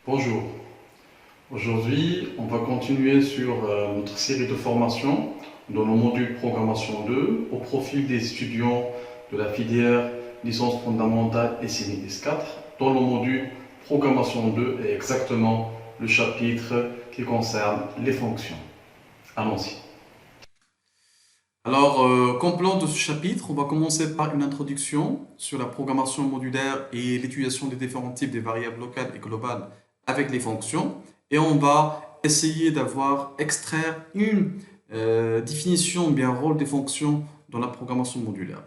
Bonjour, aujourd'hui on va continuer sur notre série de formations dans le module programmation 2 au profil des étudiants de la filière licence fondamentale et CNIS 4 dans le module programmation 2 et exactement le chapitre qui concerne les fonctions. Allons-y. Comme plan de ce chapitre, on va commencer par une introduction sur la programmation modulaire et l'utilisation des différents types de variables locales et globales avec les fonctions. Et on va essayer extraire une définition, bien rôle des fonctions dans la programmation modulaire.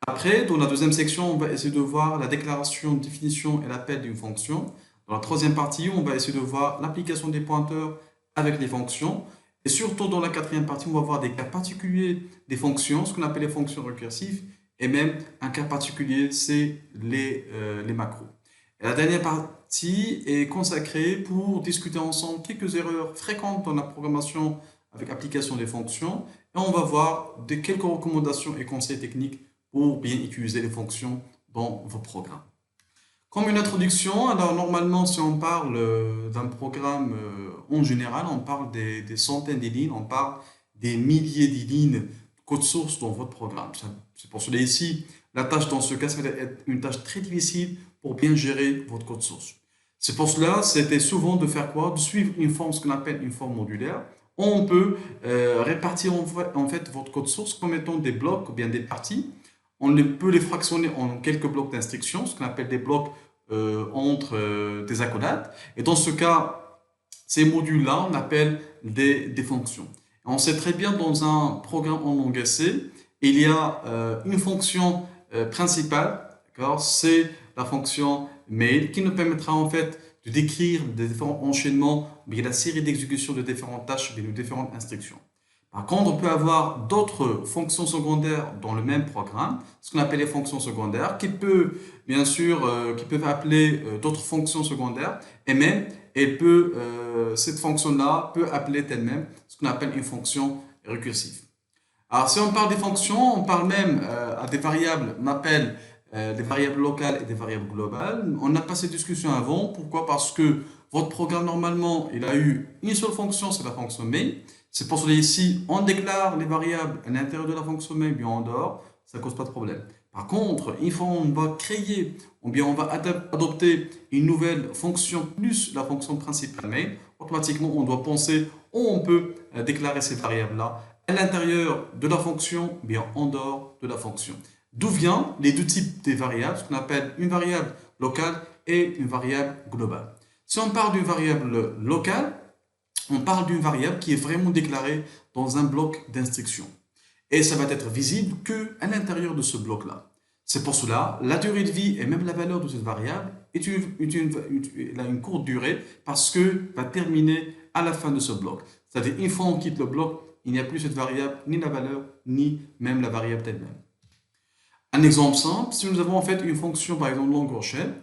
Après, dans la deuxième section, on va essayer de voir la déclaration, définition et l'appel d'une fonction. Dans la troisième partie, on va essayer de voir l'application des pointeurs avec les fonctions. Et surtout, dans la quatrième partie, on va voir des cas particuliers des fonctions, ce qu'on appelle les fonctions récursives, et même un cas particulier, c'est les macros. Et la dernière partie est consacrée pour discuter ensemble quelques erreurs fréquentes dans la programmation avec application des fonctions, et on va voir quelques recommandations et conseils techniques pour bien utiliser les fonctions dans vos programmes. Comme une introduction, alors normalement, si on parle d'un programme en général, on parle des centaines de lignes, on parle des milliers de lignes code source dans votre programme. C'est pour cela ici, la tâche dans ce cas, ça va être une tâche très difficile pour bien gérer votre code source. C'est pour cela, c'était souvent de faire quoi? De suivre une forme, ce qu'on appelle une forme modulaire. On peut répartir en fait votre code source comme étant des blocs ou bien des parties. On peut les fractionner en quelques blocs d'instructions, ce qu'on appelle des blocs entre des accolades. Et dans ce cas, ces modules-là, on appelle des fonctions. Et on sait très bien dans un programme en langage C, il y a une fonction principale, c'est la fonction mail qui nous permettra en fait de décrire des différents enchaînements, bien la série d'exécution de différentes tâches, bien de différentes instructions. Par contre, on peut avoir d'autres fonctions secondaires dans le même programme, ce qu'on appelle les fonctions secondaires, qui peuvent bien sûr, qui peuvent appeler d'autres fonctions secondaires, et même cette fonction-là peut appeler elle-même ce qu'on appelle une fonction récursive. Alors, si on parle des fonctions, on parle même à des variables, on appelle des variables locales et des variables globales. On n'a pas cette discussion avant. Pourquoi? Parce que votre programme, normalement, il a eu une seule fonction, c'est la fonction main. C'est pour cela ici, on déclare les variables à l'intérieur de la fonction main, bien en dehors, ça ne cause pas de problème. Par contre, une fois on va créer, ou bien on va adopter une nouvelle fonction plus la fonction principale main, automatiquement, on doit penser où on peut déclarer ces variables-là à l'intérieur de la fonction, bien en dehors de la fonction. D'où viennent les deux types de variables, ce qu'on appelle une variable locale et une variable globale. Si on parle d'une variable locale, on parle d'une variable qui est vraiment déclarée dans un bloc d'instruction. Et ça va être visible qu'à l'intérieur de ce bloc-là. C'est pour cela, la durée de vie et même la valeur de cette variable a une courte durée parce que va terminer à la fin de ce bloc. C'est-à-dire, une fois on quitte le bloc, il n'y a plus cette variable, ni la valeur, ni même la variable elle-même. Un exemple simple, si nous avons en fait une fonction, par exemple longue shell,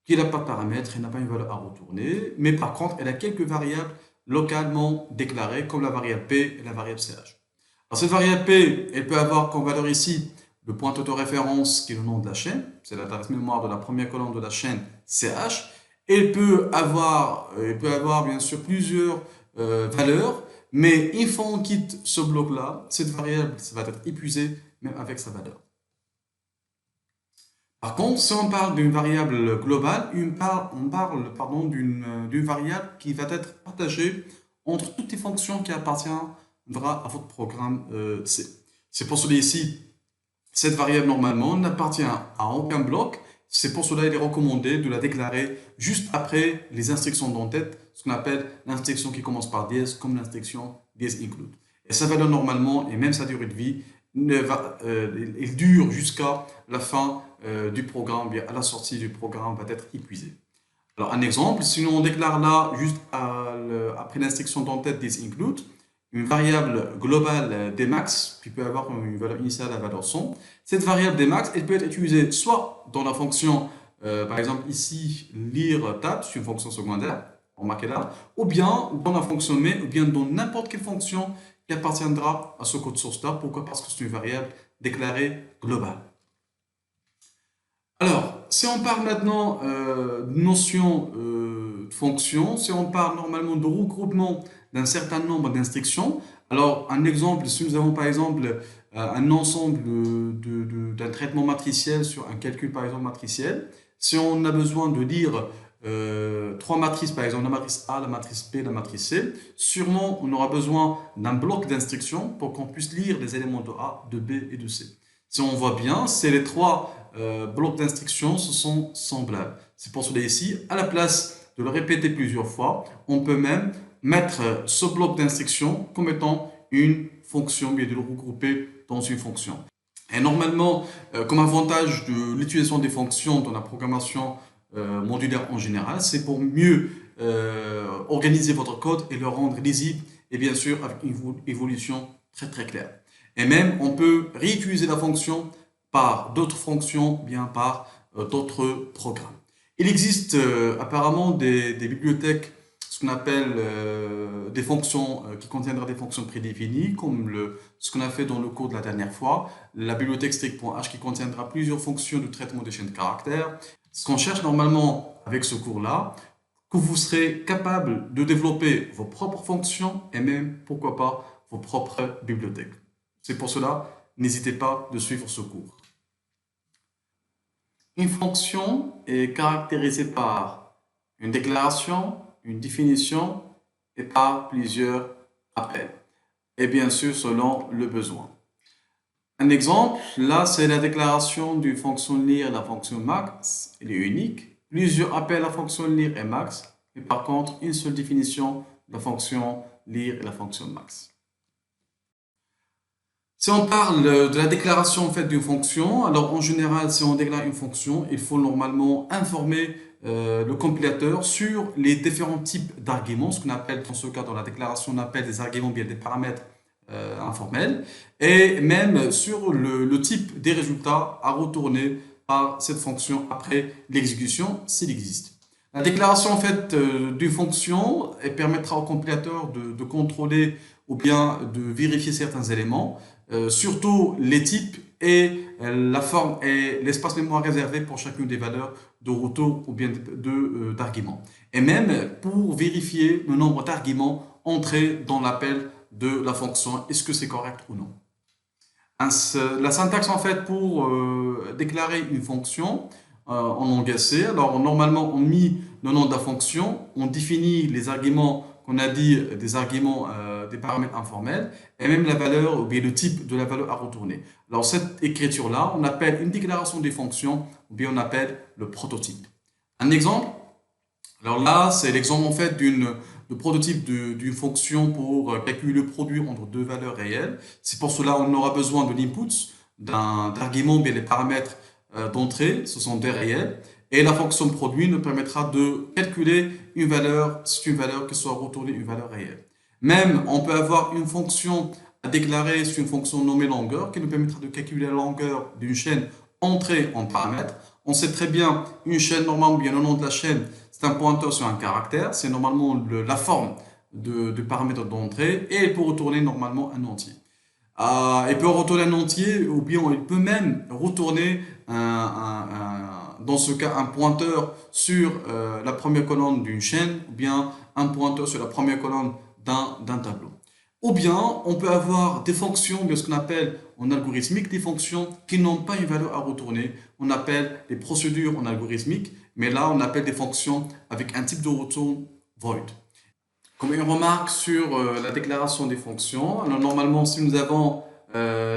qui n'a pas de paramètres, elle n'a pas une valeur à retourner, mais par contre, elle a quelques variables localement déclarées, comme la variable P et la variable CH. Alors, cette variable P, elle peut avoir comme valeur ici le point d'autoréférence qui est le nom de la chaîne, c'est l'adresse mémoire de la première colonne de la chaîne CH. Elle peut avoir bien sûr plusieurs valeurs, mais une fois on quitte ce bloc-là, cette variable va être épuisée même avec sa valeur. Par contre, si on parle d'une variable globale, on parle d'une variable qui va être partagée entre toutes les fonctions qui appartiendra à votre programme C. C'est pour cela ici, cette variable normalement n'appartient à aucun bloc. C'est pour cela qu'il est recommandé de la déclarer juste après les instructions d'entête, ce qu'on appelle l'instruction qui commence par dièse, comme l'instruction dièse include. Et sa valeur normalement, et même sa durée de vie, elle dure jusqu'à la fin du programme, bien à la sortie du programme va être épuisée. Alors un exemple, si on déclare là, juste après l'instruction d'entête dièse include, une variable globale dmax, qui peut avoir une valeur initiale à valeur 100. Cette variable dmax, elle peut être utilisée soit dans la fonction, par exemple ici, lire tab, c'est une fonction secondaire, remarquez là, ou bien dans la fonction main, ou bien dans n'importe quelle fonction qui appartiendra à ce code source là. Pourquoi? Parce que c'est une variable déclarée globale. Alors, si on parle maintenant de notion de fonction, si on parle normalement de regroupement d'un certain nombre d'instructions, alors un exemple, si nous avons par exemple un ensemble d'un traitement matriciel sur un calcul par exemple matriciel, si on a besoin de lire trois matrices, par exemple la matrice A, la matrice B, la matrice C, sûrement on aura besoin d'un bloc d'instructions pour qu'on puisse lire les éléments de A, de B et de C. Si on voit bien, c'est les trois blocs d'instructions se sont semblables. C'est pour cela ici, à la place de le répéter plusieurs fois, on peut même mettre ce bloc d'instructions comme étant une fonction, bien de le regrouper dans une fonction. Et normalement, comme avantage de l'utilisation des fonctions dans la programmation modulaire en général, c'est pour mieux organiser votre code et le rendre lisible et bien sûr avec une évolution très très claire. Et même, on peut réutiliser la fonction par d'autres fonctions, bien par d'autres programmes. Il existe apparemment des bibliothèques, ce qu'on appelle des fonctions qui contiendront des fonctions prédéfinies, comme ce qu'on a fait dans le cours de la dernière fois, la bibliothèque strict.h qui contiendra plusieurs fonctions de traitement des chaînes de caractères. Ce qu'on cherche normalement avec ce cours-là, que vous serez capable de développer vos propres fonctions et même, pourquoi pas, vos propres bibliothèques. C'est pour cela, n'hésitez pas de suivre ce cours. Une fonction est caractérisée par une déclaration, une définition et par plusieurs appels. Et bien sûr, selon le besoin. Un exemple, là, c'est la déclaration d'une fonction lire et la fonction max. Elle est unique. Plusieurs appels à la fonction lire et max. Mais par contre, une seule définition de la fonction lire et la fonction max. Si on parle de la déclaration en fait d'une fonction, alors en général, si on déclare une fonction, il faut normalement informer le compilateur sur les différents types d'arguments, ce qu'on appelle dans ce cas dans la déclaration, on appelle des arguments bien des paramètres informels, et même sur le type des résultats à retourner par cette fonction après l'exécution s'il existe. La déclaration en fait d'une fonction elle permettra au compilateur de contrôler ou bien de vérifier certains éléments, surtout les types et la forme et l'espace mémoire réservé pour chacune des valeurs de retour ou bien d'arguments. Et même pour vérifier le nombre d'arguments entrés dans l'appel de la fonction, est-ce que c'est correct ou non. La syntaxe en fait pour déclarer une fonction en langage C, alors normalement on met le nom de la fonction, on définit les arguments qu'on a dit, des arguments, des paramètres informels, et même la valeur ou bien le type de la valeur à retourner. Alors cette écriture-là, on appelle une déclaration des fonctions, ou bien on appelle le prototype. Un exemple, alors là c'est l'exemple en fait de prototype d'une fonction pour calculer le produit entre deux valeurs réelles. C'est pour cela qu'on aura besoin de l'input, d'un argument, bien les paramètres d'entrée, ce sont des réels. Et la fonction produit nous permettra de calculer une valeur, c'est une valeur qui soit retournée une valeur réelle. Même, on peut avoir une fonction à déclarer sur une fonction nommée longueur qui nous permettra de calculer la longueur d'une chaîne entrée en paramètres. On sait très bien, une chaîne normalement, bien le nom de la chaîne, c'est un pointeur sur un caractère, c'est normalement la forme de paramètre d'entrée et il peut retourner normalement un entier. Il peut retourner un entier ou bien il peut même retourner dans ce cas un pointeur sur la première colonne d'une chaîne ou bien un pointeur sur la première colonne d'un tableau. Ou bien on peut avoir des fonctions, bien ce qu'on appelle en algorithmique des fonctions qui n'ont pas une valeur à retourner. On appelle des procédures en algorithmique, mais là on appelle des fonctions avec un type de retour void. Comme une remarque sur la déclaration des fonctions, alors normalement si nous avons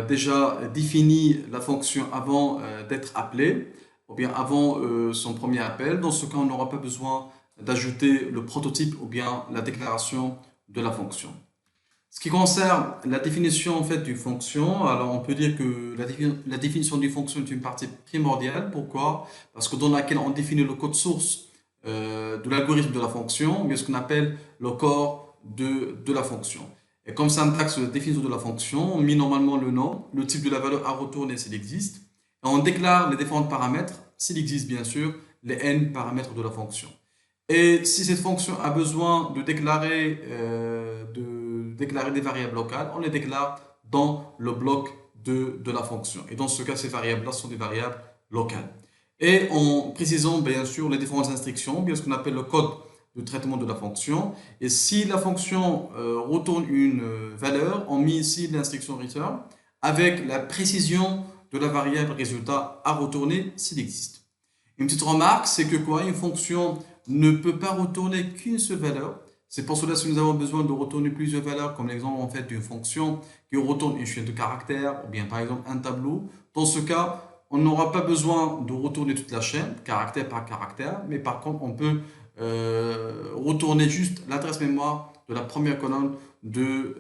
déjà défini la fonction avant d'être appelée, ou bien avant son premier appel, dans ce cas on n'aura pas besoin d'ajouter le prototype ou bien la déclaration de la fonction. Ce qui concerne la définition en fait d'une fonction, alors on peut dire que la définition d'une fonction est une partie primordiale. Pourquoi? Parce que dans laquelle on définit le code source de l'algorithme de la fonction, mais ce qu'on appelle le corps de la fonction. Et comme syntaxe de définition de la fonction, on met normalement le nom, le type de la valeur à retourner s'il existe, et on déclare les différents paramètres, s'il existe bien sûr, les n paramètres de la fonction. Et si cette fonction a besoin de déclarer des variables locales, on les déclare dans le bloc de la fonction. Et dans ce cas, ces variables-là sont des variables locales. et en précisant bien sûr les différentes instructions, bien ce qu'on appelle le code de traitement de la fonction. Et si la fonction retourne une valeur, on met ici l'instruction return avec la précision de la variable résultat à retourner s'il existe. Une petite remarque, c'est que quoi, une fonction ne peut pas retourner qu'une seule valeur. C'est pour cela que si nous avons besoin de retourner plusieurs valeurs, comme l'exemple en fait d'une fonction qui retourne une chaîne de caractères, ou bien par exemple un tableau, dans ce cas, on n'aura pas besoin de retourner toute la chaîne, caractère par caractère, mais par contre, on peut retourner juste l'adresse mémoire de la première colonne de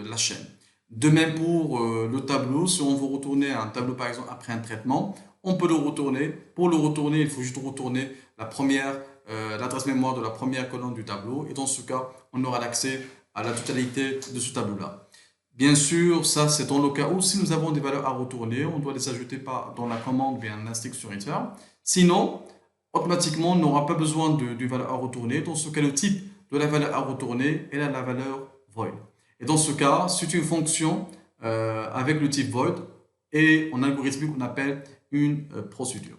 la chaîne. De même pour le tableau, si on veut retourner un tableau par exemple après un traitement, on peut le retourner. Pour le retourner, il faut juste retourner l'adresse mémoire de la première colonne du tableau. Et dans ce cas, on aura l'accès à la totalité de ce tableau-là. Bien sûr, ça c'est dans le cas où si nous avons des valeurs à retourner, on doit les ajouter dans la commande ou bien l'instruction return. Sinon, automatiquement, on n'aura pas besoin d'une valeur à retourner. Dans ce cas, le type de la valeur à retourner est la valeur void. Et dans ce cas, c'est une fonction avec le type void et en algorithmique, on appelle une procédure.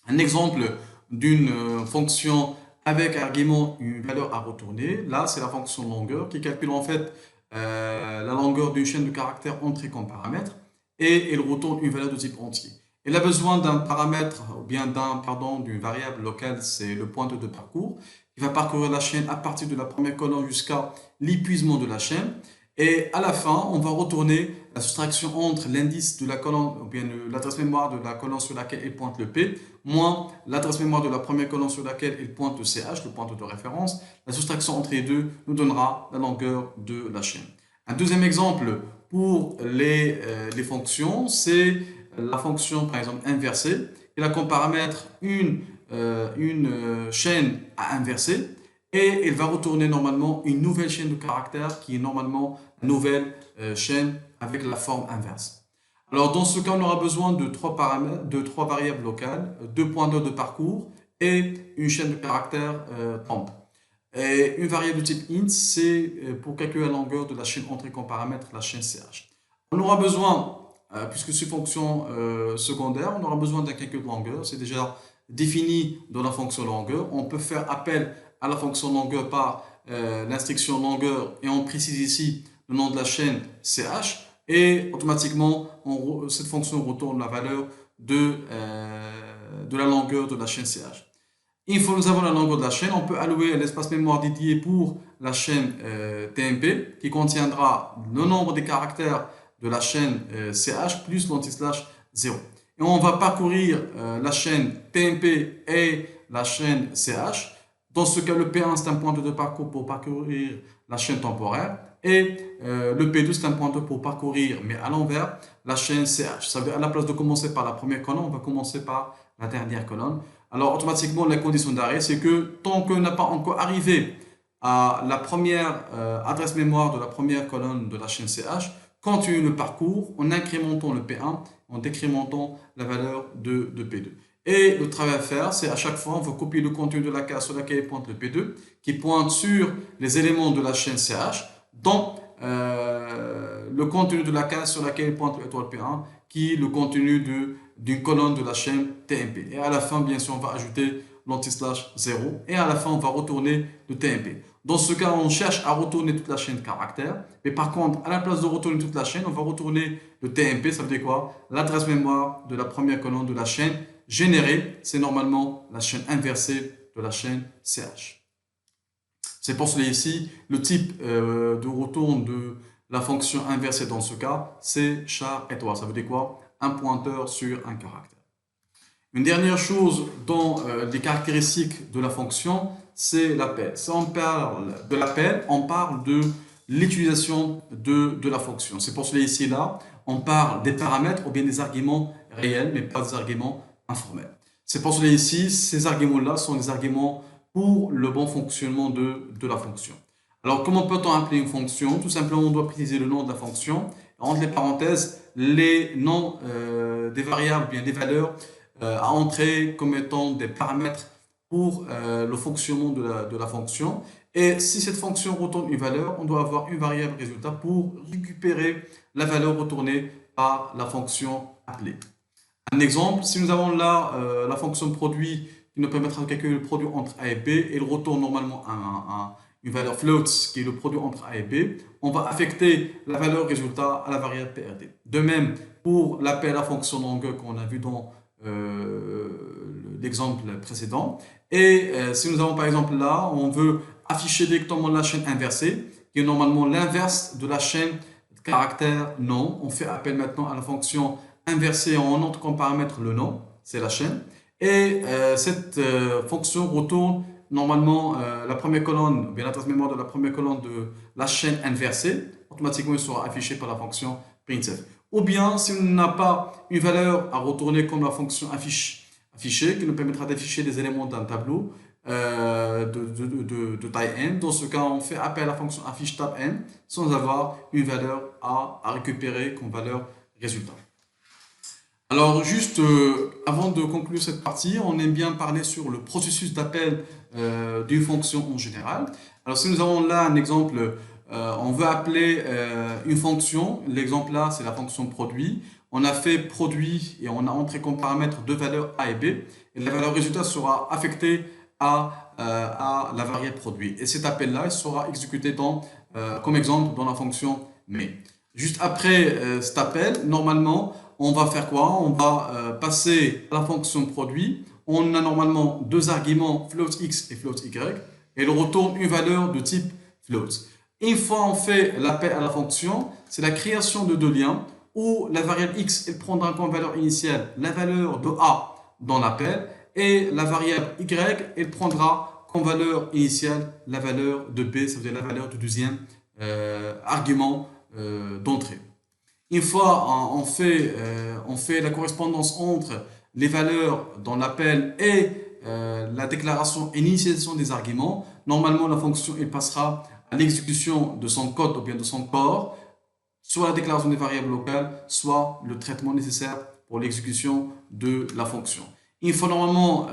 Un exemple d'une fonction avec argument une valeur à retourner, là, c'est la fonction longueur qui calcule en fait la longueur d'une chaîne de caractères entrée comme paramètre et elle retourne une valeur de type entier. Elle a besoin d'un paramètre ou bien d'une variable locale, c'est le pointeur de parcours, qui va parcourir la chaîne à partir de la première colonne jusqu'à l'épuisement de la chaîne. Et à la fin, on va retourner la soustraction entre l'indice de la colonne, ou bien l'adresse mémoire de la colonne sur laquelle il pointe le P, moins l'adresse mémoire de la première colonne sur laquelle il pointe le CH, le pointeur de référence. La soustraction entre les deux nous donnera la longueur de la chaîne. Un deuxième exemple pour les fonctions, c'est la fonction par exemple inversée. Elle a comme paramètre une chaîne à inverser et elle va retourner normalement une nouvelle chaîne de caractères qui est normalement une nouvelle chaîne avec la forme inverse. Alors dans ce cas, on aura besoin de trois paramètres, de trois variables locales, deux pointeurs de parcours et une chaîne de caractères temp. Et une variable de type int, c'est pour calculer la longueur de la chaîne entrée comme paramètre, la chaîne ch. On aura besoin, puisque c'est une fonction secondaire, on aura besoin d'un calcul de longueur. C'est déjà défini dans la fonction longueur. On peut faire appel à la fonction longueur par l'instruction longueur et on précise ici le nom de la chaîne ch et automatiquement cette fonction retourne la valeur de la longueur de la chaîne ch. Une fois que nous avons la longueur de la chaîne, on peut allouer l'espace mémoire dédié pour la chaîne TMP qui contiendra le nombre des caractères de la chaîne CH plus l'anti-slash 0. Et on va parcourir la chaîne TMP et la chaîne CH. Dans ce cas, le P1 c'est un pointeur de parcours pour parcourir la chaîne temporaire et le P2 c'est un pointeur pour parcourir, mais à l'envers, la chaîne CH. Ça veut dire à la place de commencer par la première colonne, on va commencer par la dernière colonne. Alors automatiquement, la condition d'arrêt, c'est que tant qu'on n'a pas encore arrivé à la première adresse mémoire de la première colonne de la chaîne CH, continue le parcours en incrémentant le P1, en décrémentant la valeur de P2. Et le travail à faire, c'est à chaque fois, on va copier le contenu de la case sur laquelle pointe le P2, qui pointe sur les éléments de la chaîne CH, dans le contenu de la case sur laquelle pointe l'étoile P1, qui est le contenu d'une colonne de la chaîne TMP. Et à la fin, bien sûr, on va ajouter l'anti-slash 0. Et à la fin, on va retourner le TMP. Dans ce cas, on cherche à retourner toute la chaîne caractère. Mais par contre, à la place de retourner toute la chaîne, on va retourner le TMP. Ça veut dire quoi? L'adresse mémoire de la première colonne de la chaîne générée. C'est normalement la chaîne inversée de la chaîne CH. C'est pour cela ici, le type de retour de la fonction inversée dans ce cas, c'est char étoile. Ça veut dire quoi? Un pointeur sur un caractère. Une dernière chose dans les caractéristiques de la fonction, c'est l'appel. Si on parle de l'appel, on parle de l'utilisation de la fonction. C'est pour cela ici, là, on parle des paramètres ou bien des arguments réels, mais pas des arguments informels. C'est pour cela ici, ces arguments-là sont des arguments pour le bon fonctionnement de la fonction. Alors, comment peut-on appeler une fonction? Tout simplement, on doit préciser le nom de la fonction. Entre les parenthèses, les noms des variables, bien des valeurs à entrer comme étant des paramètres pour le fonctionnement de la fonction. Et si cette fonction retourne une valeur, on doit avoir une variable résultat pour récupérer la valeur retournée par la fonction appelée. Un exemple, si nous avons là la fonction produit qui nous permettra de calculer le produit entre A et B, et il retourne normalement une valeur float qui est le produit entre A et B, on va affecter la valeur résultat à la variable PRD. De même, pour l'appel à la fonction longueur qu'on a vu dans l'exemple précédent. Et si nous avons par exemple là, on veut afficher directement la chaîne inversée, qui est normalement l'inverse de la chaîne de caractère non. On fait appel maintenant à la fonction inversée en entre comme paramètre le nom, c'est la chaîne. Et cette fonction retourne normalement la première colonne, bien l'adresse mémoire de la première colonne de la chaîne inversée. Automatiquement, il sera affiché par la fonction printf. Ou bien, si on n'a pas une valeur à retourner comme la fonction affichée, qui nous permettra d'afficher des éléments d'un tableau de taille n. Dans ce cas, on fait appel à la fonction affiche tab n sans avoir une valeur à récupérer comme valeur résultat. Alors, juste avant de conclure cette partie, on aime bien parler sur le processus d'appel d'une fonction en général. Alors, si nous avons là un exemple, on veut appeler une fonction. L'exemple là, c'est la fonction produit. On a fait produit et on a entré comme paramètre deux valeurs A et B. Et la valeur résultat sera affectée à la variable produit. Et cet appel-là, il sera exécuté comme exemple dans la fonction main. Juste après cet appel, normalement, on va faire quoi? On va passer à la fonction produit. On a normalement deux arguments, float x et float y, et il retourne une valeur de type float. Une fois on fait l'appel à la fonction, c'est la création de deux liens où la variable x elle prendra comme valeur initiale la valeur de a dans l'appel et la variable y elle prendra comme valeur initiale la valeur de b, ça veut dire la valeur du deuxième argument d'entrée. Une fois on fait la correspondance entre les valeurs dans l'appel et la déclaration et l'initialisation des arguments, normalement la fonction elle passera à l'exécution de son code ou bien de son corps, soit la déclaration des variables locales, soit le traitement nécessaire pour l'exécution de la fonction. Une fois normalement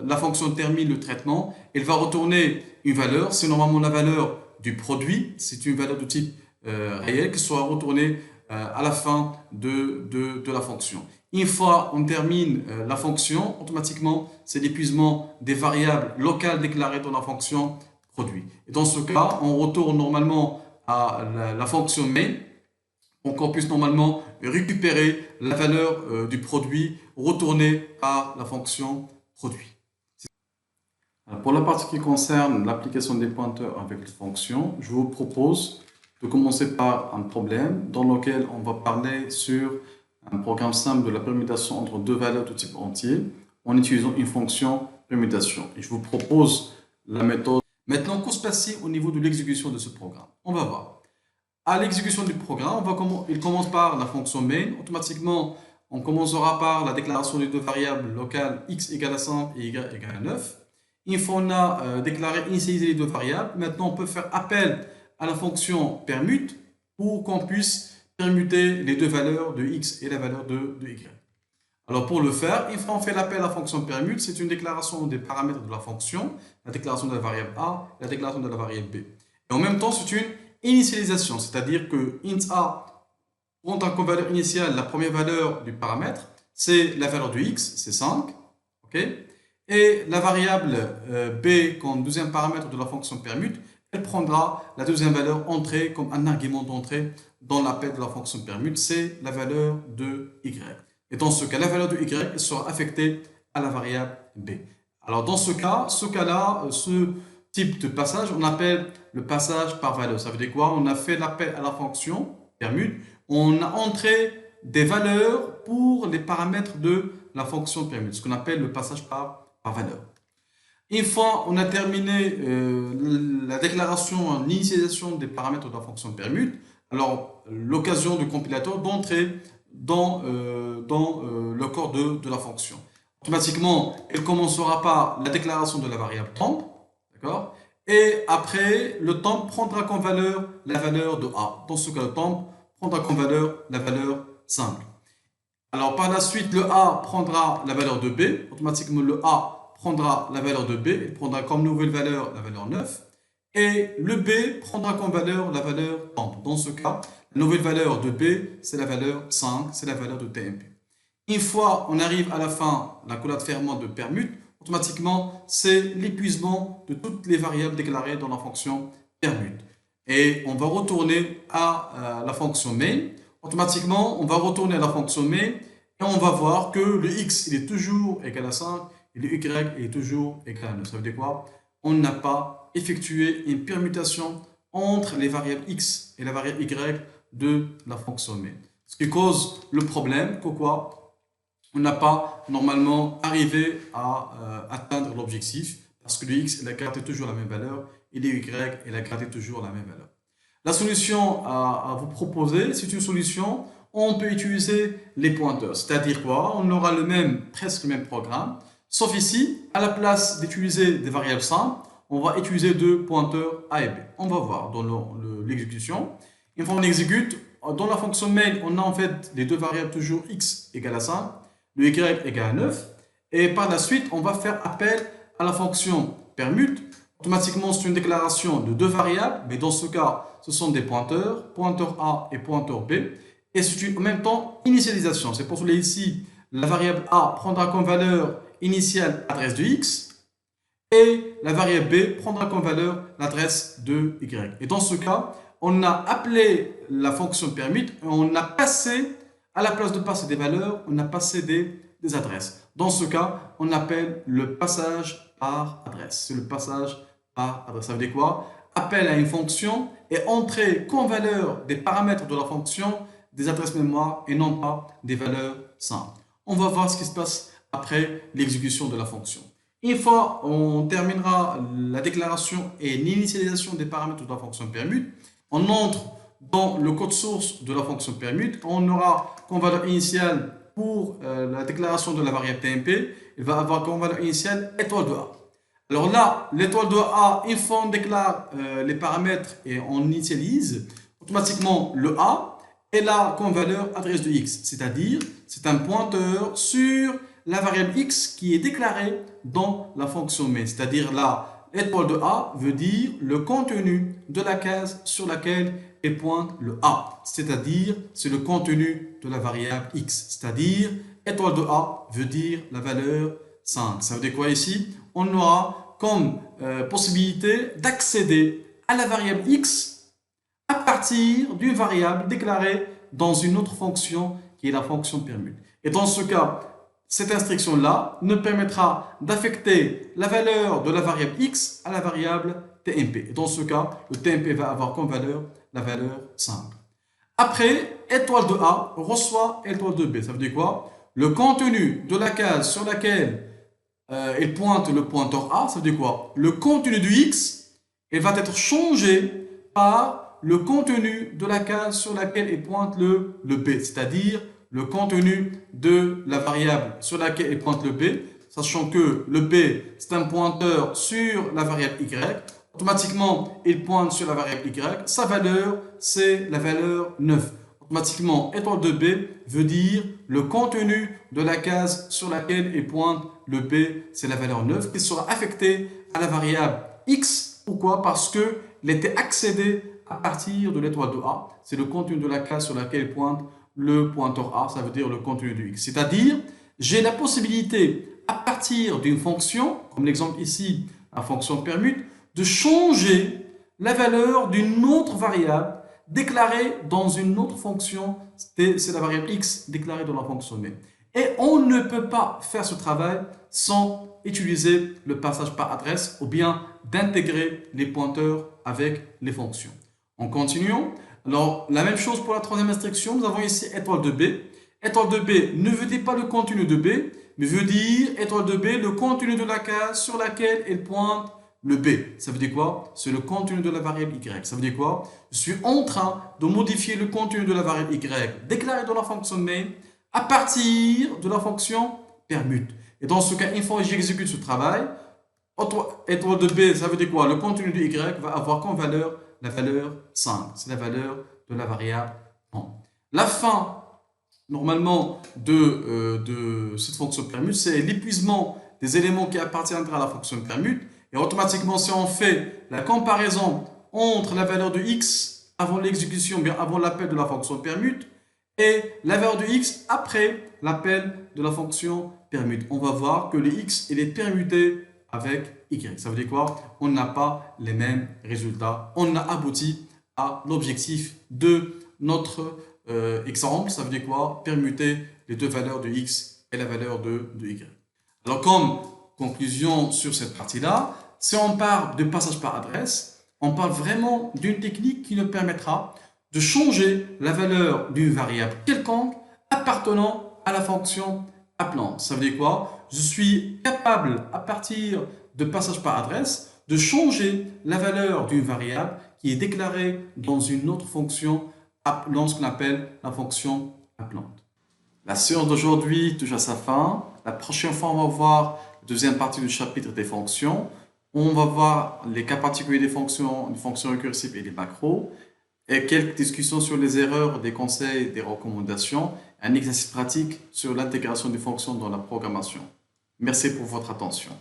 la fonction termine le traitement, elle va retourner une valeur, c'est normalement la valeur du produit, c'est une valeur de type réel qui sera retournée à la fin de la fonction. Une fois on termine la fonction, automatiquement c'est l'épuisement des variables locales déclarées dans la fonction produit. Et dans ce cas, on retourne normalement à la fonction main pour qu'on puisse normalement récupérer la valeur du produit retournée à la fonction produit. Pour la partie qui concerne l'application des pointeurs avec les fonctions, je vous propose de commencer par un problème dans lequel on va parler sur un programme simple de la permutation entre deux valeurs de type entier en utilisant une fonction permutation. Et je vous propose la méthode. Maintenant, qu'est-ce qui se passe au niveau de l'exécution de ce programme? On va voir. À l'exécution du programme, il commence par la fonction main. Automatiquement, on commencera par la déclaration des deux variables locales x égale à 5 et y égale à 9. Une fois on a déclaré, initialisé les deux variables, maintenant on peut faire appel à la fonction permute pour qu'on puisse permuter les deux valeurs de x et la valeur de y. Alors pour le faire, une fois on fait l'appel à la fonction permute, c'est une déclaration des paramètres de la fonction, la déclaration de la variable a, la déclaration de la variable b. Et en même temps, c'est une initialisation, c'est-à-dire que int a prend comme valeur initiale la première valeur du paramètre, c'est la valeur de x, c'est 5, ok? Et la variable b comme deuxième paramètre de la fonction permute, elle prendra la deuxième valeur entrée comme un argument d'entrée dans l'appel de la fonction permute, c'est la valeur de y. Et dans ce cas, la valeur de y sera affectée à la variable b. Alors dans ce cas-là, ce type de passage, on appelle le passage par valeur. Ça veut dire quoi? On a fait l'appel à la fonction permute, on a entré des valeurs pour les paramètres de la fonction permute, ce qu'on appelle le passage par valeur. Une fois on a terminé la déclaration, l'initialisation des paramètres de la fonction permute, alors l'occasion du compilateur d'entrer dans le corps de la fonction. Automatiquement, elle commencera par la déclaration de la variable temp, d'accord? Et après, le temp prendra comme valeur la valeur de a. Dans ce cas, le temp prendra comme valeur la valeur simple. Alors par la suite, le a prendra la valeur de b. Automatiquement, le a prendra la valeur de b. Il prendra comme nouvelle valeur la valeur 9. Et le b prendra comme valeur la valeur temp. Dans ce cas, la nouvelle valeur de b, c'est la valeur 5, c'est la valeur de tmp. Une fois on arrive à la fin, la collade fermante de permute, automatiquement, c'est l'épuisement de toutes les variables déclarées dans la fonction permute. Et on va retourner à la fonction main. Automatiquement, on va retourner à la fonction main et on va voir que le x il est toujours égal à 5 et le y il est toujours égal à 9. Ça veut dire quoi? On n'a pas effectué une permutation entre les variables x et la variable y de la fonction main. Ce qui cause le problème que quoi? On n'a pas normalement arrivé à atteindre l'objectif parce que le x il a gardé toujours la même valeur et le y il a gardé toujours la même valeur. La solution à vous proposer, c'est une solution où on peut utiliser les pointeurs. C'est-à-dire quoi? On aura presque le même programme, sauf ici, à la place d'utiliser des variables simples, on va utiliser deux pointeurs A et B. On va voir dans l'exécution. Une fois on exécute, dans la fonction main, on a en fait les deux variables toujours x égale à 5, le y égale à 9. Et par la suite, on va faire appel à la fonction permute. Automatiquement, c'est une déclaration de deux variables, mais dans ce cas, ce sont des pointeurs, pointeur A et pointeur B. Et c'est en même temps initialisation. C'est pour cela ici, la variable A prendra comme valeur initiale l'adresse de x et la variable B prendra comme valeur l'adresse de y. Et dans ce cas, on a appelé la fonction permute et on a passé, à la place de passer des valeurs, on a passé des adresses. Dans ce cas, on appelle le passage par adresse. C'est le passage par adresse. Ça veut dire quoi? Appel à une fonction et entrer comme valeur des paramètres de la fonction des adresses mémoire et non pas des valeurs simples. On va voir ce qui se passe après l'exécution de la fonction. Une fois on terminera la déclaration et l'initialisation des paramètres de la fonction permute, on entre dans le code source de la fonction permute. On aura comme valeur initiale pour la déclaration de la variable TMP, il va avoir comme valeur initiale étoile de A. Alors là, l'étoile de A, une fois on déclare les paramètres et on initialise, automatiquement le A est là comme valeur adresse de x, c'est-à-dire c'est un pointeur sur la variable x qui est déclarée dans la fonction main. C'est-à-dire là, l'étoile de A veut dire le contenu de la case sur laquelle est pointe le A. C'est-à-dire c'est le contenu de la variable x. C'est-à-dire étoile de A veut dire la valeur 5. Ça veut dire quoi ici? On aura comme possibilité d'accéder à la variable x à partir d'une variable déclarée dans une autre fonction qui est la fonction permute. Et dans ce cas, cette instruction-là nous permettra d'affecter la valeur de la variable x à la variable TMP. Et dans ce cas, le TMP va avoir comme valeur la valeur 5. Après, étoile de A reçoit étoile de B. Ça veut dire quoi? Le contenu de la case sur laquelle il pointe le pointeur A, ça veut dire quoi? Le contenu du x, il va être changé par le contenu de la case sur laquelle il pointe le B, c'est-à-dire le contenu de la variable sur laquelle il pointe le B, sachant que le B, c'est un pointeur sur la variable y. Automatiquement, il pointe sur la variable y. Sa valeur, c'est la valeur 9. Automatiquement, étoile de B veut dire le contenu de la case sur laquelle il pointe le B, c'est la valeur 9, qui sera affectée à la variable x. Pourquoi? Parce qu'il était accédé à partir de l'étoile de A. C'est le contenu de la case sur laquelle il pointe le pointeur A, ça veut dire le contenu de x. C'est-à-dire, j'ai la possibilité, à partir d'une fonction, comme l'exemple ici, la fonction permute, de changer la valeur d'une autre variable déclarée dans une autre fonction, c'est la variable x déclarée dans la fonction main. Et on ne peut pas faire ce travail sans utiliser le passage par adresse ou bien d'intégrer les pointeurs avec les fonctions. En continuant, alors la même chose pour la troisième instruction, nous avons ici étoile de B. Étoile de B ne veut dire pas le contenu de B, mais veut dire étoile de B, le contenu de la case sur laquelle elle pointe le B. Ça veut dire quoi? C'est le contenu de la variable y. Ça veut dire quoi? Je suis en train de modifier le contenu de la variable y déclaré dans la fonction main à partir de la fonction permute. Et dans ce cas, une fois que j'exécute ce travail, étoile de B, ça veut dire quoi? Le contenu de y va avoir comme valeur la valeur 5. C'est la valeur de la variable en. La fin, normalement, de cette fonction permute, c'est l'épuisement des éléments qui appartiennent à la fonction permute. Et automatiquement, si on fait la comparaison entre la valeur de x avant l'exécution, bien avant l'appel de la fonction permute, et la valeur de x après l'appel de la fonction permute. On va voir que le x il est permuté avec y. Ça veut dire quoi? On n'a pas les mêmes résultats. On a abouti à l'objectif de notre exemple. Ça veut dire quoi? Permuter les deux valeurs de x et la valeur de y. Alors comme conclusion sur cette partie-là, si on parle de passage par adresse, on parle vraiment d'une technique qui nous permettra de changer la valeur d'une variable quelconque appartenant à la fonction appelante. Ça veut dire quoi? Je suis capable, à partir de passage par adresse, de changer la valeur d'une variable qui est déclarée dans une autre fonction, dans ce qu'on appelle la fonction appelante. La séance d'aujourd'hui touche à sa fin. La prochaine fois, on va voir la deuxième partie du chapitre des fonctions. On va voir les cas particuliers des fonctions récursives et des macros, et quelques discussions sur les erreurs, des conseils, des recommandations, un exercice pratique sur l'intégration des fonctions dans la programmation. Merci pour votre attention.